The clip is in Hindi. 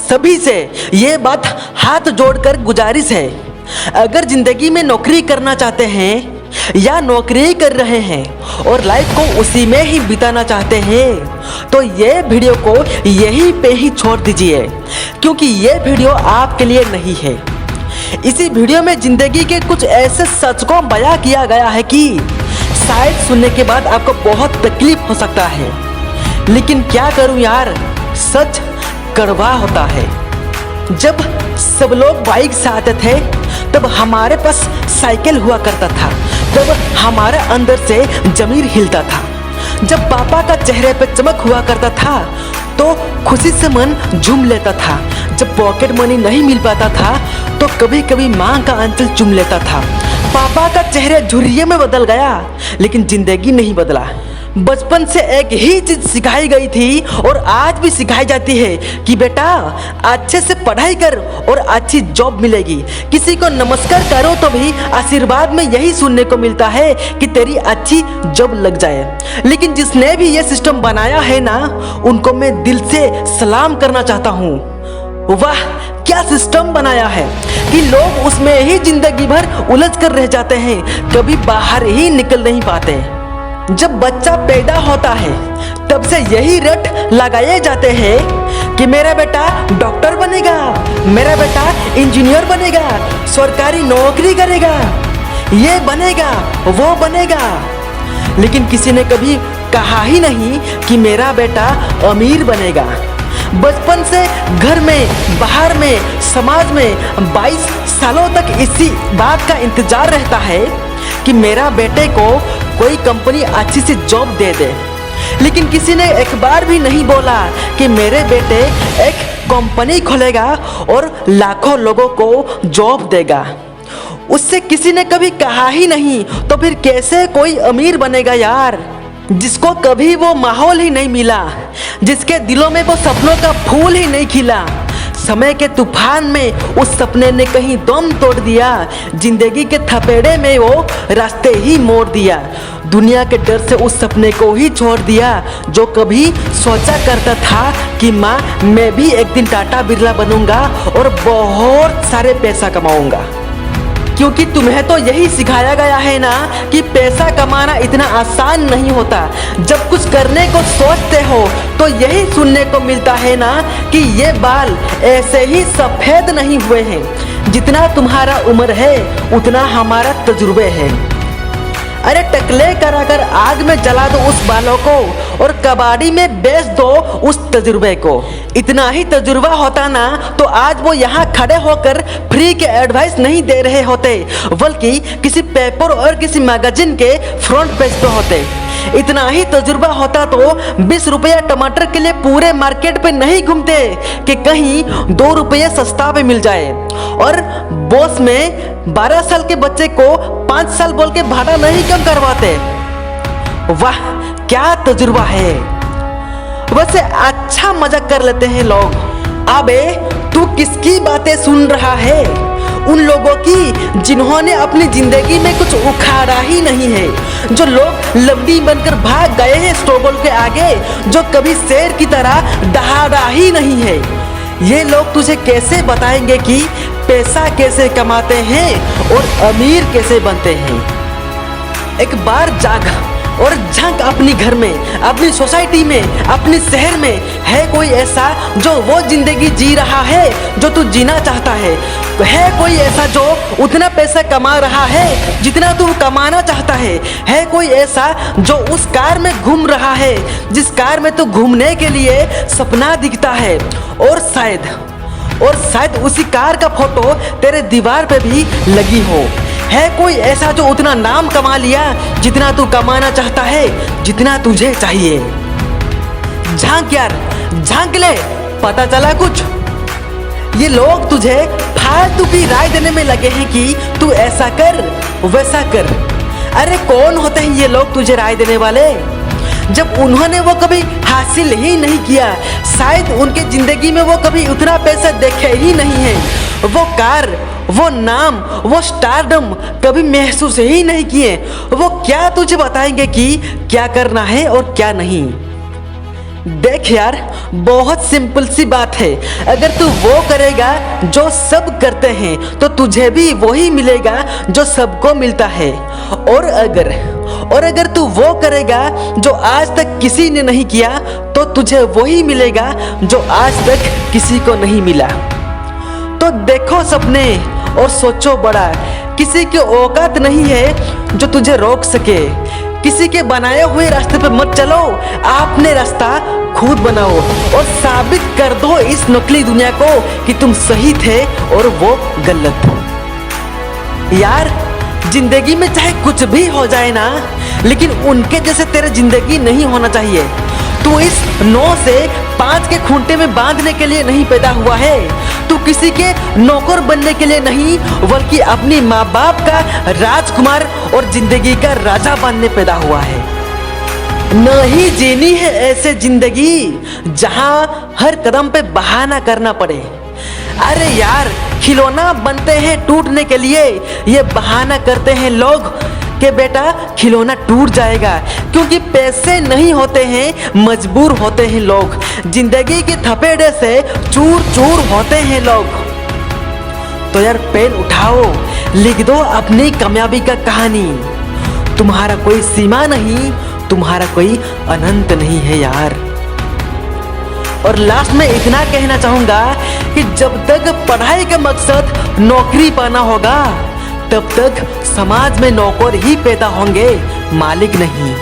सभी से ये बात हाथ जोड़कर गुजारिश है, अगर जिंदगी में नौकरी करना चाहते हैं या नौकरी कर रहे हैं और लाइफ को उसी में ही बिताना चाहते हैं तो ये वीडियो को यहीं पे ही छोड़ दीजिए, क्योंकि ये वीडियो आपके लिए नहीं है। इसी वीडियो में जिंदगी के कुछ ऐसे सच को बयां किया गया है कि शायद सुनने के बाद आपको बहुत तकलीफ हो सकता है, लेकिन क्या करूं यार, सच कड़वा होता है। जब सब लोग बाइक से आते थे तब हमारे पास साइकिल हुआ करता था, तब हमारे अंदर से जमीर हिलता था। जब पापा का चेहरे पे चमक हुआ करता था तो खुशी से मन झूम लेता था। जब पॉकेट मनी नहीं मिल पाता था तो कभी कभी माँ का आंचल चूम लेता था। पापा का चेहरा झुर्रिये में बदल गया, लेकिन जिंदगी नहीं बदला। बचपन से एक ही चीज सिखाई गई थी और आज भी सिखाई जाती है कि बेटा अच्छे से पढ़ाई कर और अच्छी जॉब मिलेगी। किसी को नमस्कार करो तो भी आशीर्वाद में यही सुनने को मिलता है कि तेरी अच्छी जॉब लग जाए। लेकिन जिसने भी ये सिस्टम बनाया है ना, उनको मैं दिल से सलाम करना चाहता हूँ। वाह, क्या सिस्टम बनाया है कि लोग उसमें ही जिंदगी भर उलझ कर रह जाते हैं, कभी बाहर ही निकल नहीं पाते। जब बच्चा पैदा होता है तब से यही रट लगाए जाते हैं कि मेरा बेटा डॉक्टर बनेगा, मेरा बेटा इंजीनियर बनेगा, सरकारी नौकरी करेगा, ये बनेगा वो बनेगा। लेकिन किसी ने कभी कहा ही नहीं कि मेरा बेटा अमीर बनेगा। बचपन से घर में, बाहर में, समाज में 22 सालों तक इसी बात का इंतजार रहता है कि मेरा बेटे को कोई कंपनी अच्छी सी जॉब दे दे। लेकिन किसी ने एक बार भी नहीं बोला कि मेरे बेटे एक कंपनी खोलेगा और लाखों लोगों को जॉब देगा। उससे किसी ने कभी कहा ही नहीं, तो फिर कैसे कोई अमीर बनेगा यार, जिसको कभी वो माहौल ही नहीं मिला, जिसके दिलों में वो सपनों का फूल ही नहीं खिला। समय के तूफान में उस सपने ने कहीं दम तोड़ दिया, जिंदगी के थपेड़े में वो रास्ते ही मोड़ दिया। दुनिया के डर से उस सपने को ही छोड़ दिया जो कभी सोचा करता था कि माँ मैं भी एक दिन टाटा बिरला बनूंगा और बहुत सारे पैसा कमाऊंगा। क्योंकि तुम्हें तो यही सिखाया गया है ना कि पैसा कमाना इतना आसान नहीं होता। जब कुछ करने को सोचते हो तो यही सुनने को मिलता है ना कि ये बाल ऐसे ही सफ़ेद नहीं हुए हैं। जितना तुम्हारा उम्र है उतना हमारा तजुर्बे है। अरे टकले कराकर आग में जला दो उस बालों को और कबाड़ी में बेच दो उस तजुर्बे को। इतना ही तजुर्बा होता ना तो आज वो यहाँ खड़े होकर फ्री के एडवाइस नहीं दे रहे होते, बल्कि किसी पेपर और किसी मैगजीन के फ्रंट पेज पे होते। इतना ही तजुर्बा होता तो 20 रुपया टमाटर के लिए पूरे मार्केट पे नहीं घूमते कि कहीं 2 रुपये सस्ता पे मिल जाए, और बॉस में 12 साल के बच्चे को 5 साल बोल के भाड़ा नहीं कम करवाते। वाह, क्या तजुर्बा है। वैसे अच्छा मजाक कर लेते हैं लोग। अबे तू किसकी बातें सुन रहा है? उन लोगों की जिन्होंने अपनी जिंदगी में कुछ उखाड़ा ही नहीं है, जो लोग लवडी बनकर भाग गए हैं स्ट्रगल के आगे, जो कभी शेर की तरह दहाड़ा ही नहीं है। ये लोग तुझे कैसे बताएंगे कि पैसा कैसे कमाते हैं और अमीर कैसे बनते हैं। एक बार जाग और झांक अपनी घर में, अपनी सोसाइटी में, अपने शहर में। है कोई ऐसा जो वो जिंदगी जी रहा है जो तू जीना चाहता है? है कोई ऐसा जो उतना पैसा कमा रहा है जितना तू कमाना चाहता है? है कोई ऐसा जो उस कार में घूम रहा है जिस कार में तू घूमने के लिए सपना दिखता है? और शायद उसी कार का फोटो तेरे दीवार पे भी लगी हो। है कोई ऐसा जो उतना नाम कमा लिया जितना तू कमाना चाहता है, जितना तुझे चाहिए? झांक यार, झांक ले, पता चला कुछ? ये लोग तुझे फालतू की राय देने में लगे हैं कि तू ऐसा कर वैसा कर। अरे कौन होते हैं ये लोग तुझे राय देने वाले, जब उन्होंने वो कभी हासिल ही नहीं किया? शायद उनके जिंदगी में वो कभी उतना पैसा देखे ही नहीं है, वो कार, वो नाम, वो स्टारडम कभी महसूस ही नहीं किए। वो क्या तुझे बताएंगे कि क्या करना है और क्या नहीं? देख यार, बहुत सिंपल सी बात है। अगर तू वो करेगा जो सब करते हैं तो तुझे भी वही मिलेगा जो सबको मिलता है। और अगर तू वो करेगा जो आज तक किसी ने नहीं किया तो तुझे वही मिलेगा जो आज तक किसी को नहीं मिला। तो देखो सपने और सोचो बड़ा। किसी की औकात नहीं है जो तुझे रोक सके। किसी के बनाए हुए रास्ते पे मत चलो, आपने रास्ता खुद बनाओ और साबित कर दो इस नकली दुनिया को कि तुम सही थे और वो गलत। यार, जिंदगी में चाहे कुछ भी हो जाए ना, लेकिन उनके जैसे तेरे जिंदगी नहीं होना चाहिए। तू इस 9 से 5 के खूंटे में बांधने के लिए नहीं पैदा हुआ है। तू किसी के नौकर बनने के लिए नहीं, बल्कि अपनी माँ बाप का राजकुमार और जिंदगी का राजा बनने पैदा हुआ है। नहीं जीनी है ऐसे जिंदगी जहाँ हर कदम पे बहाना करना पड़े। अरे यार, खिलौना बनते हैं टूटने के लिए। ये बहाना करते हैं लोग कि बेटा खिलौना टूट जाएगा, क्योंकि पैसे नहीं होते हैं, मजबूर होते हैं लोग। जिंदगी के थपेड़े से चूर चूर होते हैं लोग। तो यार पेन उठाओ, लिख दो अपनी कामयाबी का कहानी। तुम्हारा कोई सीमा नहीं, तुम्हारा कोई अनंत नहीं है यार। और लास्ट में इतना कहना चाहूंगा कि जब तक पढ़ाई का मकसद नौकरी पाना होगा, तब तक समाज में नौकर ही पैदा होंगे, मालिक नहीं।